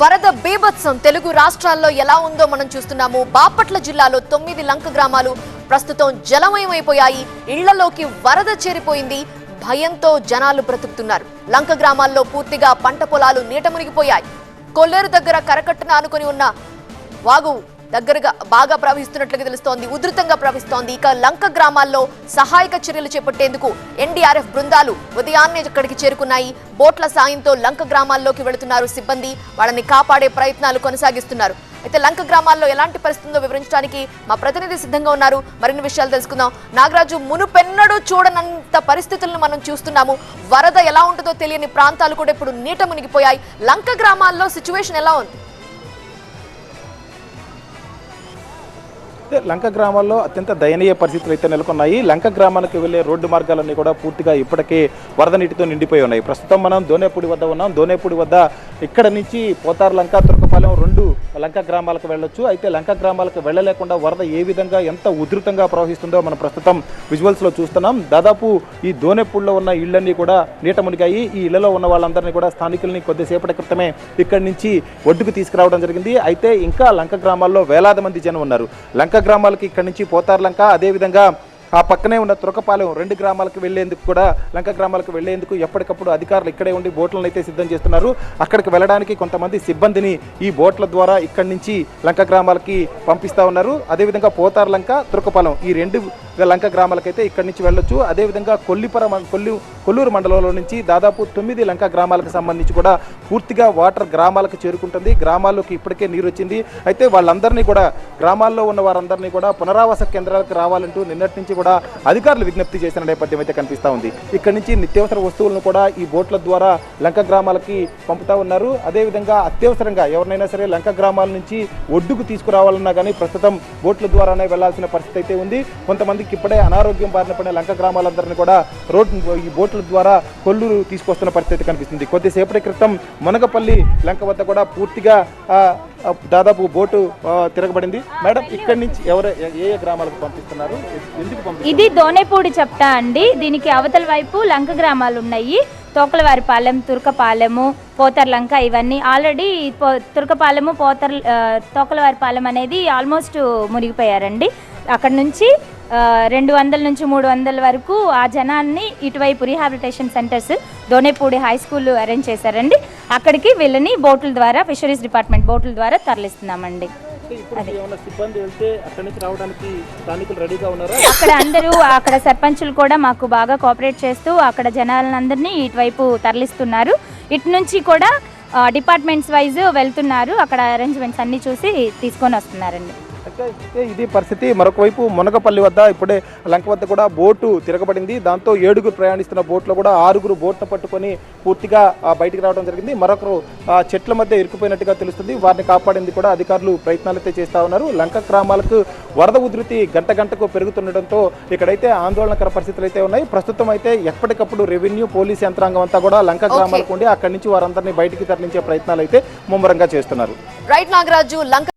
వరద బీభత్సం తెలుగు రాష్ట్రాల్లో ఎలా ఉందో మనం చూస్తున్నాము. బాపట్ల జిల్లాలో 9 లంక గ్రామాలు ప్రస్తుతం జలమయమైపోయాయి. ఇళ్లలోకి వరద చేరిపోయింది. భయంతో జనాలు బ్రతుకుతున్నారు. లంక గ్రామాల్లో పూర్తిగా పంట పొలాలు నీట మునిగిపోయాయి. కొల్లేరు దగ్గర కరకట్టున ఆనుకొని ఉన్న వాగు దగ్గరగా బాగా ప్రవహిస్తున్నట్లుగా తెలుస్తోంది. ఉధృతంగా ప్రవహిస్తోంది. ఇక లంక గ్రామాల్లో సహాయక చర్యలు చేపట్టేందుకు ఎన్డీఆర్ఎఫ్ బృందాలు ఉదయాన్నే ఇక్కడికి చేరుకున్నాయి. బోట్ల సాయంతో లంక గ్రామాల్లోకి వెళుతున్నారు సిబ్బంది. వాళ్ళని కాపాడే ప్రయత్నాలు కొనసాగిస్తున్నారు. అయితే లంక గ్రామాల్లో ఎలాంటి పరిస్థితుందో వివరించడానికి మా ప్రతినిధి సిద్ధంగా ఉన్నారు. మరిన్ని విషయాలు తెలుసుకుందాం. నాగరాజు, మునుపెన్నడూ చూడనంత పరిస్థితులను మనం చూస్తున్నాము. వరద ఎలా ఉంటుందో తెలియని ప్రాంతాలు కూడా ఇప్పుడు నీట మునిగిపోయాయి. లంక గ్రామాల్లో సిచ్యువేషన్ ఎలా ఉంది? లంక గ్రామాల్లో అత్యంత దయనీయ పరిస్థితులు అయితే నెలకొన్నాయి. లంక గ్రామానికి వెళ్లే రోడ్డు మార్గాలన్నీ కూడా పూర్తిగా ఇప్పటికే వరద నీటితో నిండిపోయి ఉన్నాయి. ప్రస్తుతం మనం దోనేపూడి వద్ద ఉన్నాం. దోనేపూడి వద్ద ఇక్కడ నుంచి పోతారు లంక, తుర్కపాలెం 2 లంక గ్రామాలకు వెళ్ళొచ్చు. అయితే లంక గ్రామాలకు వెళ్ళలేకుండా వరద ఏ విధంగా ఎంత ఉధృతంగా ప్రవహిస్తుందో మనం ప్రస్తుతం విజువల్స్లో చూస్తున్నాం. దాదాపు ఈ దోనేపూడిలో ఉన్న ఇళ్లన్నీ కూడా నీట మునిగాయి. ఈ ఇళ్లలో ఉన్న వాళ్ళందరినీ కూడా స్థానికుల్ని కొద్దిసేపటి క్రితమే ఇక్కడి నుంచి ఒడ్డుకు తీసుకురావడం జరిగింది. అయితే ఇంకా లంక గ్రామాల్లో వేలాది మంది జనం ఉన్నారు. లంక గ్రామాలకి ఇక్కడి నుంచి పోతారు లంక, అదేవిధంగా ఆ పక్కనే ఉన్న తురకపాలెం 2 గ్రామాలకు వెళ్లేందుకు కూడా లంక గ్రామాలకు వెళ్లేందుకు ఎప్పటికప్పుడు అధికారులు ఇక్కడే ఉండి బోట్లను అయితే సిద్ధం చేస్తున్నారు. అక్కడికి వెళ్ళడానికి కొంతమంది సిబ్బందిని ఈ బోట్ల ద్వారా ఇక్కడి నుంచి లంక గ్రామాలకి పంపిస్తా ఉన్నారు. అదేవిధంగా పోతారు లంక, తురకపాలెం ఈ 2 లంక గ్రామాలకైతే ఇక్కడి నుంచి వెళ్ళొచ్చు. అదేవిధంగా కొల్లూరు మండలంలో నుంచి దాదాపు 9 లంక గ్రామాలకు సంబంధించి కూడా పూర్తిగా వాటర్ గ్రామాలకు చేరుకుంటుంది. గ్రామాల్లోకి ఇప్పటికే నీరు వచ్చింది. అయితే వాళ్ళందరినీ కూడా గ్రామాల్లో ఉన్న వారందరినీ కూడా పునరావాస కేంద్రాలకు రావాలంటూ నిన్నటి నుంచి కూడా అధికారులు విజ్ఞప్తి చేసిన నేపథ్యం అయితే కనిపిస్తూ ఉంది. ఇక్కడి నుంచి నిత్యావసర వస్తువులను కూడా ఈ బోట్ల ద్వారా లంక గ్రామాలకి పంపుతా ఉన్నారు. అదేవిధంగా అత్యవసరంగా ఎవరినైనా సరే లంక గ్రామాల నుంచి ఒడ్డుకు తీసుకురావాలన్నా కానీ ప్రస్తుతం బోట్ల ద్వారానే వెళ్లాల్సిన పరిస్థితి అయితే ఉంది. కొంతమందికి ఇప్పుడే అనారోగ్యం బారిన పడిన లంక గ్రామాలందరినీ కూడా ఈ బోట్ల ద్వారా కొల్లూరు తీసుకొస్తున్న పరిస్థితి కనిపిస్తుంది. కొద్దిసేపటి క్రితం మునగపల్లి లంక వద్ద కూడా పూర్తిగా దాదాపు బోటు తిరగబడింది. మేడం, ఇక్కడి నుంచి ఏ గ్రామాలకు పంపిస్తున్నారు? ఎందుకు పంపిస్తున్నారు? ఇది దోనేపూడి చెప్తా అండి. దీనికి అవతల వైపు లంక గ్రామాలు ఉన్నాయి. తోకలవారిపాలెం, తుర్కపాలెము, పోతర్లంక ఇవన్నీ ఆల్రెడీ తుర్కపాలెము, తోకలవారిపాలెం అనేది ఆల్మోస్ట్ మునిగిపోయారండి. అక్కడ నుంచి 200 నుంచి 300 వరకు ఆ జనాన్ని ఇటువైపు rehabilitation centres Donepudi high school arrange చేశారండి. అక్కడికి వీళ్ళని బోట్ల ద్వారా, ఫిషరీస్ డిపార్ట్మెంట్ బోట్ల ద్వారా తరలిస్తున్నామండి. అక్కడ అందరూ, అక్కడ సర్పంచులు కూడా మాకు బాగా కోఆపరేట్ చేస్తూ అక్కడ జనాలందరినీ ఇటువైపు తరలిస్తున్నారు. ఇటు నుంచి కూడా డిపార్ట్మెంట్స్ వైజ్ వెళ్తున్నారు. అక్కడ అరేంజ్మెంట్స్ అన్ని చూసి తీసుకొని వస్తున్నారండి. అయితే ఇది పరిస్థితి. మరొక వైపు మునగపల్లి వద్ద ఇప్పుడే లంక వద్ద కూడా బోటు తిరగబడింది. దాంతో 7 ప్రయాణిస్తున్న బోట్లో కూడా 6 బోట్ను పట్టుకొని పూర్తిగా బయటికి రావడం జరిగింది. మరొకరు చెట్ల మధ్య ఇరుక్కుపోయినట్టుగా తెలుస్తుంది. వారిని కాపాడేందుకు కూడా అధికారులు ప్రయత్నాలు అయితే చేస్తూ ఉన్నారు. లంక గ్రామాలకు వరద ఉధృతి గంటకు పెరుగుతుండటంతో ఇక్కడైతే ఆందోళనకర పరిస్థితులు అయితే ఉన్నాయి. ప్రస్తుతం అయితే ఎప్పటికప్పుడు రెవెన్యూ, పోలీస్ యంత్రాంగం అంతా కూడా లంక గ్రామాలకు ఉండి అక్కడి నుంచి వారందరినీ బయటికి తరలించే ప్రయత్నాలు అయితే ముమ్మరంగా చేస్తున్నారు. రైట్ నాగరాజు. లంక